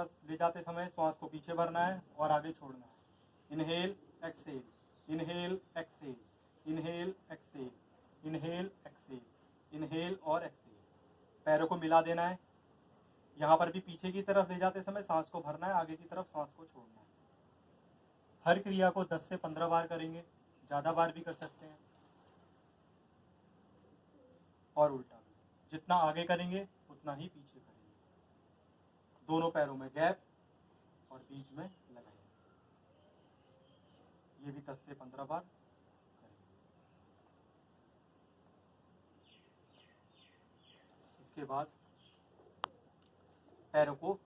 ले जाते समय श्वास को पीछे भरना है और आगे छोड़ना है। Inhale exhale, inhale exhale, inhale exhale, inhale exhale, inhale और एक्सेल। पैरों को मिला देना है। यहाँ पर भी पीछे की तरफ ले जाते समय सांस को भरना है, आगे की तरफ सांस को छोड़ना है। हर क्रिया को 10 से 15 बार करेंगे, ज़्यादा बार भी कर सकते हैं। और उल्टा भी, जितना आगे करेंगे उतना ही पीछे करेंगे। दोनों पैरों में गैप और बीच में लगाएंगे। ये भी 10 से 15 बार करेंगे। इसके बाद पैरों को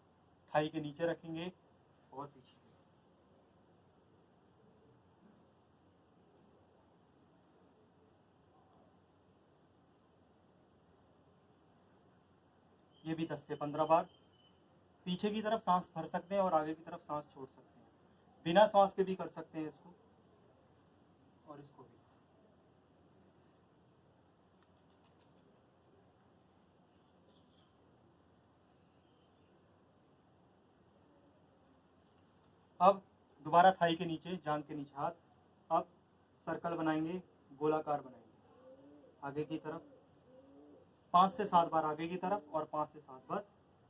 थाई के नीचे रखेंगे और पीछे। ये भी 10 से 15 बार। पीछे की तरफ सांस भर सकते हैं और आगे की तरफ सांस छोड़ सकते हैं। बिना सांस के भी कर सकते हैं इसको और इसको भी। अब दोबारा थाई के नीचे, जांघ के नीचे हाथ। अब सर्कल बनाएंगे, गोलाकार बनाएंगे। आगे की तरफ 5 से 7 बार आगे की तरफ और 5 से 7 बार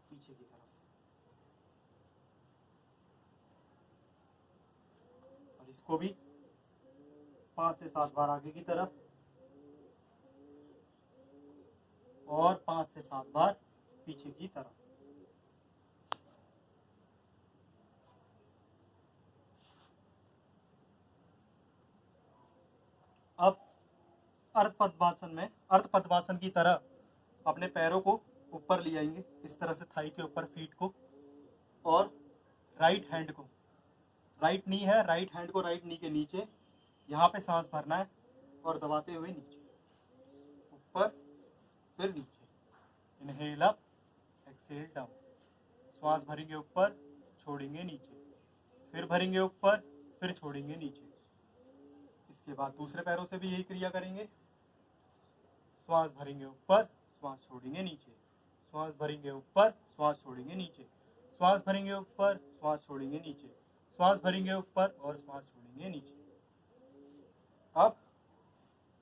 पीछे की तरफ। और इसको भी 5 से 7 बार आगे की तरफ और 5 से 7 बार पीछे की तरफ। अब अर्ध पद्मासन में, अर्ध पद्मासन की तरह अपने पैरों को ऊपर ले आएंगे, इस तरह से थाई के ऊपर, फीट को, और राइट हैंड को, राइट नी है, राइट हैंड को राइट नी के नीचे, यहाँ पे सांस भरना है और दबाते हुए नीचे, ऊपर फिर नीचे। Inhale up, exhale down. श्वास भरेंगे ऊपर, छोड़ेंगे नीचे, फिर भरेंगे ऊपर, फिर छोड़ेंगे नीचे। इसके बाद दूसरे पैरों से भी यही क्रिया करेंगे। श्वास भरेंगे ऊपर, श्वास छोड़ेंगे नीचे, श्वास भरेंगे ऊपर, श्वास छोड़ेंगे नीचे, श्वास भरेंगे ऊपर, श्वास छोड़ेंगे नीचे, श्वास भरेंगे ऊपर और श्वास छोड़ेंगे नीचे। अब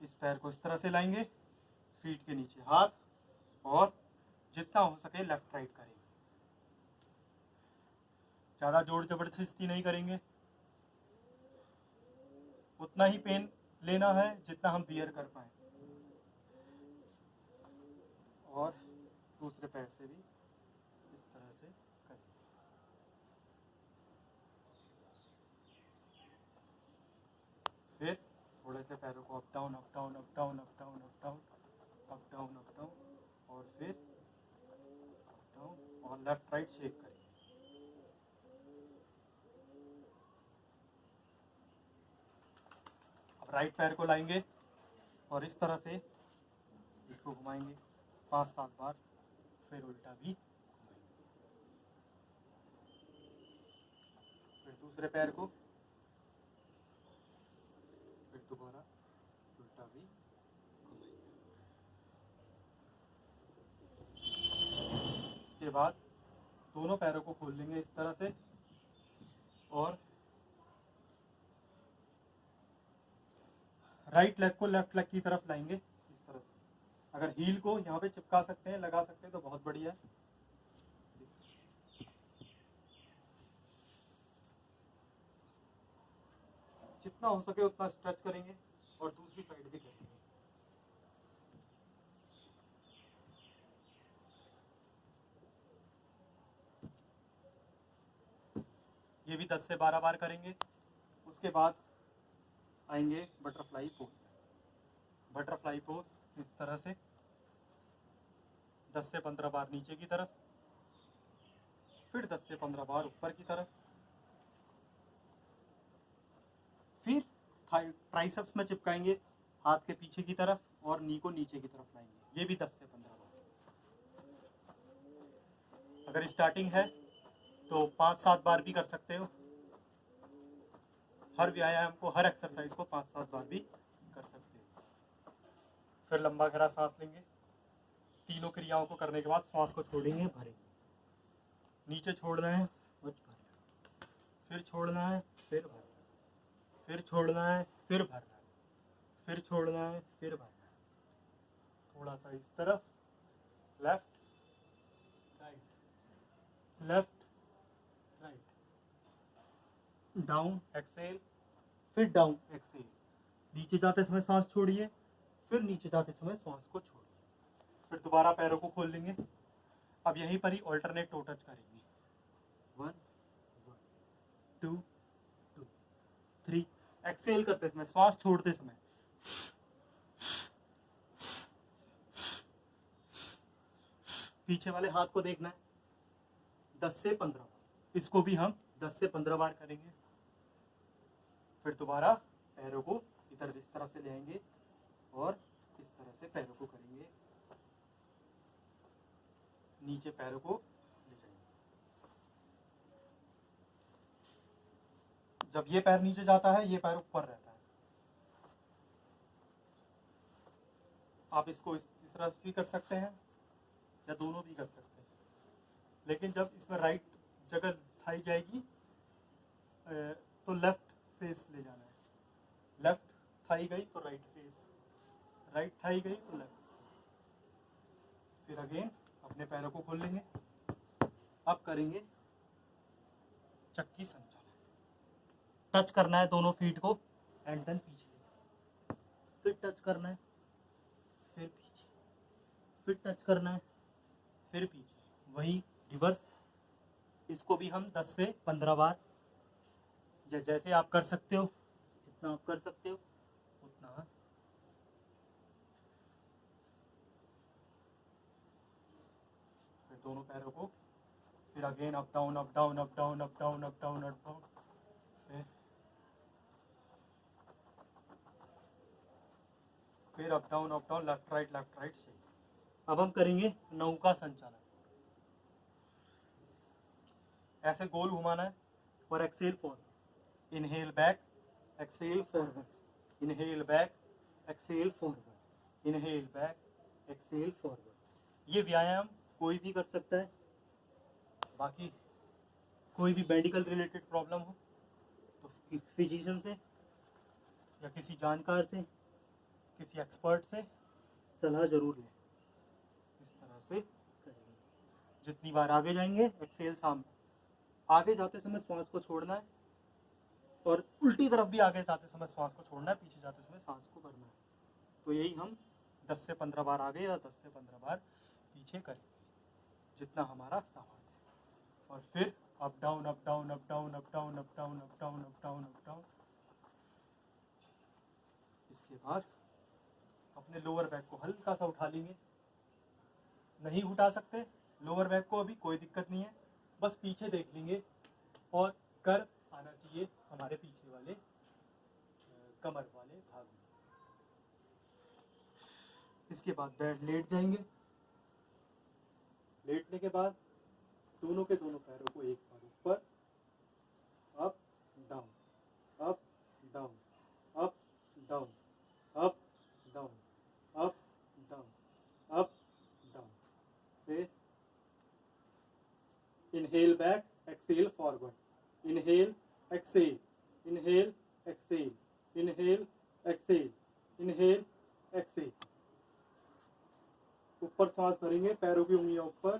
इस पैर को इस तरह से लाएंगे, फीट के नीचे हाथ, और जितना हो सके लेफ्ट राइट करेंगे। ज़्यादा जोर जबरदस्ती नहीं करेंगे। उतना ही पेन लेना है जितना हम बियर कर पाए। और दूसरे पैर से भी इस तरह से करेंगे। फिर थोड़े से पैरों को up down, up down, up down, up down, up down, up down, up down, और फिर अप डाउन, और लेफ्ट राइट शेक करेंगे। अब राइट पैर को लाएंगे और इस तरह से इसको घुमाएंगे 5-7 बार, फिर उल्टा भी घुमाएंगे। फिर दूसरे पैर को, फिर दोबारा उल्टा भी घुमाएंगे। इसके बाद दोनों पैरों को खोल लेंगे इस तरह से, और राइट लेग को लेफ्ट लेग की तरफ लाएंगे इस तरह से। अगर हील को यहाँ पे चिपका सकते हैं, लगा सकते हैं तो बहुत बढ़िया है। जितना हो सके उतना स्ट्रेच करेंगे और दूसरी साइड भी करेंगे। ये भी 10 से 12 बार करेंगे। उसके बाद आएंगे बटरफ्लाई पोज। बटरफ्लाई पोज इस तरह से 10 से 15 बार नीचे की तरफ, फिर 10 से 15 बार ऊपर की तरफ, फिर ट्राइसेप्स में चिपकाएंगे हाथ के पीछे की तरफ और नी को नीचे की तरफ लाएंगे। ये भी 10 से 15 बार। अगर स्टार्टिंग है तो 5-7 बार भी कर सकते हो। हर व्यायाम को, हर एक्सरसाइज को 5-7 बार भी कर सकते हो। फिर लंबा गहरा सांस लेंगे। तीनों क्रियाओं को करने के बाद श्वास को छोड़ेंगे, भरेंगे। नीचे छोड़ना है और भरना, फिर छोड़ना है, फिर भरना, फिर छोड़ना है, फिर भरना, फिर छोड़ना है, फिर भरना। थोड़ा सा इस तरफ, left right, left right, down exhale, फिर डाउन एक्सेल। नीचे जाते समय सांस छोड़िए, फिर नीचे जाते समय सांस को छोड़िए, फिर दोबारा पैरों को खोल लेंगे। अब यहीं पर ही ऑल्टरनेट टो टच करेंगे। 1 1 2 2 3। एक्सेल करते समय, श्वास छोड़ते समय पीछे वाले हाथ को देखना है 10 से 15 बार। इसको भी हम 10 से 15 बार करेंगे। फिर दोबारा पैरों को इधर इस तरह से ले आएंगे और इस तरह से पैरों को करेंगे, नीचे पैरों को ले जाएंगे। जब ये पैर नीचे जाता है, ये पैर ऊपर रहता है। आप इसको इस तरह भी कर सकते हैं या दोनों भी कर सकते हैं, लेकिन जब इसमें राइट जगह थाई जाएगी तो लेफ्ट फेस ले जाना है। लेफ्ट थाई गई तो राइट फेस, राइट थाई गई तो लेफ्ट फेस। फिर अगेन अपने पैरों को खोल लेंगे। अब करेंगे चक्की संचालन। टच करना है दोनों फीट को एंड देन पीछे, फिर टच करना है, फिर पीछे, फिर टच करना है, फिर पीछे, वही रिवर्स। इसको भी हम 10 से 15 बार, या जैसे आप कर सकते हो, जितना आप कर सकते हो उतना। फिर दोनों पैरों को, फिर again up down up down up down up down up down up down, फिर अप डाउन लेफ्ट राइट सही। अब हम करेंगे नौका संचालन। ऐसे गोल घुमाना है और exhale forward, inhale back, exhale forward, inhale back, exhale forward, inhale back, exhale forward. ये व्यायाम कोई भी कर सकता है। बाकी कोई भी मेडिकल रिलेटेड प्रॉब्लम हो तो फिजिशियन से या किसी जानकार से, किसी एक्सपर्ट से सलाह जरूर लें। इस तरह से करेंगे। जितनी बार आगे जाएंगे, एक्सेल सामने, आगे जाते समय श्वास को छोड़ना है और उल्टी तरफ भी आगे जाते समय श्वास को छोड़ना है, पीछे जाते समय सांस को भरना है। तो यही हम 10 से 15 बार आगे या 10 से 15 बार पीछे करेंगे, जितना हमारा सामर्थ्य है। और फिर up down up down up down up down up down up down up down up down. इसके बाद अपने लोअर बैक को हल्का सा उठा लेंगे। नहीं उठा सकते लोअर बैक को अभी, कोई दिक्कत नहीं है, बस पीछे देख लेंगे और कर्व आना चाहिए हमारे पीछे वाले कमर वाले भाग में। इसके बाद बैठ लेट जाएंगे। लेटने के बाद दोनों के दोनों पैरों को एक बार ऊपर, up down up down up down up down up down up down. फिर inhale back, exhale forward, inhale exhale, inhale exhale, inhale exhale, inhale exhale. ऊपर सांस भरेंगे, पैरों की उंगलियां ऊपर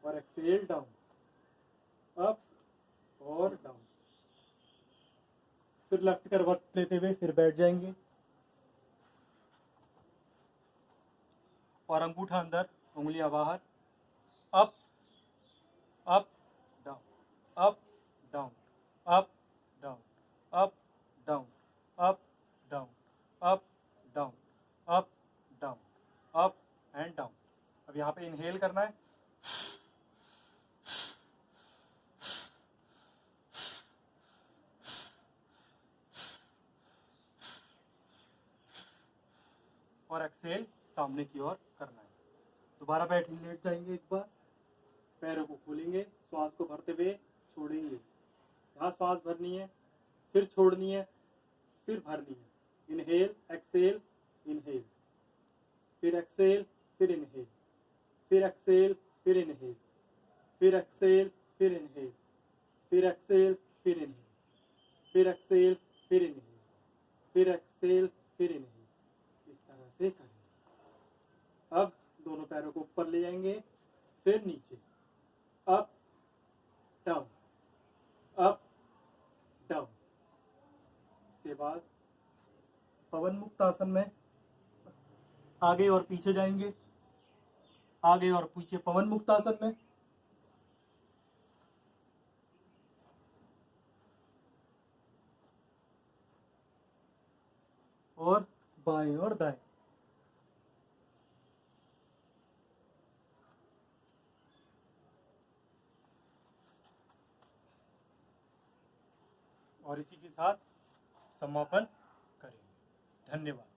और एक्सेल डाउन, अप और डाउन। फिर लेफ्ट करवट लेते हुए फिर बैठ जाएंगे और अंगूठा अंदर, उंगलियां बाहर, up up down up down up down up down up down up down up down up and down. अब यहाँ पे इनहेल करना है, और एक्सेल सामने की ओर करना है। दोबारा बैठ लेट जाएंगे एक बार, पैरों को खोलेंगे, श्वास को भरते हुए छोड़ेंगे। यहाँ श्वास भरनी है, फिर छोड़नी है, फिर भरनी है। इनहेल एक्सेल, इनहेल, फिर एक्सेल, फिर इनहेल, फिर एक्सेल, फिर इनहेल, फिर एक्सेल, फिर इनहेल, फिर एक्सेल, फिर इनहेल, फिर एक्सेल, फिर इनहेल, फिर एक्सेल, फिर इनहेल। इस तरह से करेंगे। अब दोनों पैरों को ऊपर ले जाएंगे, फिर नीचे, अप डाउन, अप डाउन। इसके बाद पवन मुक्त आसन में आगे और पीछे जाएंगे, आगे और पीछे पवन मुक्त आसन में, और बाएं और दाएं। और इसी के साथ समापन करेंगे। धन्यवाद।